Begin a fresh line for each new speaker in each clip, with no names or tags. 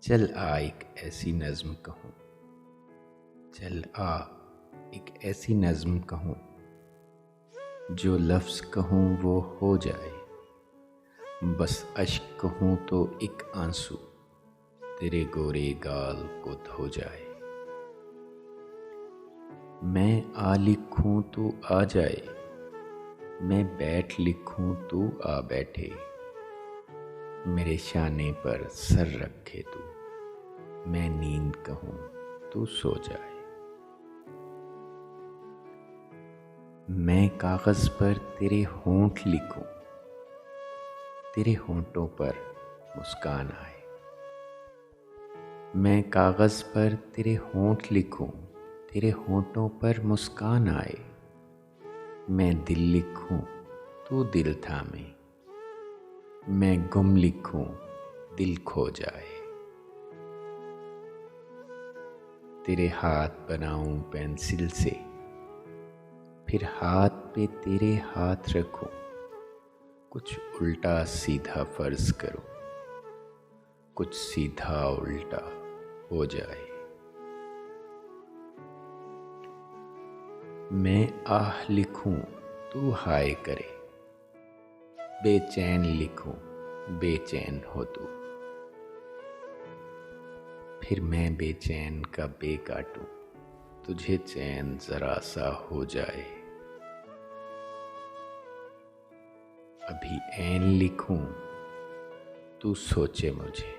चल आ एक ऐसी नज़्म कहूँ, चल आ एक ऐसी नज़्म कहूँ, जो लफ्ज़ कहूँ वो हो जाए। बस अश्क कहूँ तो एक आंसू तेरे गोरे गाल को धो जाए। मैं आ लिखूँ तू आ जाए, मैं बैठ लिखूँ तू आ बैठे। मेरे शाने पर सर रखे तू, मैं नींद कहूँ तू सो जाए। मैं कागज़ पर तेरे होंठ लिखूं, तेरे होंठों पर मुस्कान आए। मैं कागज़ पर तेरे होंठ लिखूं, तेरे होंठों पर मुस्कान आए। मैं दिल लिखूं तू दिल थामे, मैं गुम लिखूं दिल खो जाए। तेरे हाथ बनाऊं पेंसिल से, फिर हाथ पे तेरे हाथ रखूं। कुछ उल्टा सीधा फर्ज करो, कुछ सीधा उल्टा हो जाए। मैं आह लिखूं तू हाय करे, बेचैन लिखूं बेचैन हो तू। फिर मैं बेचैन का बे काटूं, तुझे चैन जरा सा हो जाए। अभी ऐन लिखूं तू सोचे मुझे,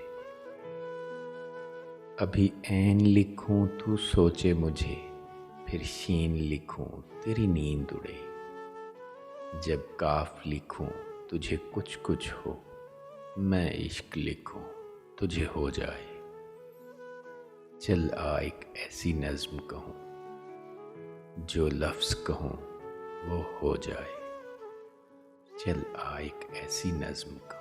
अभी ऐन लिखूं तू सोचे मुझे। फिर शीन लिखूं तेरी नींद उड़े। जब काफ लिखूं तुझे कुछ कुछ हो, मैं इश्क लिखूं तुझे हो जाए। चल आ एक ऐसी नज़्म कहूँ, जो लफ्ज़ कहूँ वो हो जाए। चल आ एक ऐसी नज़्म कहूँ।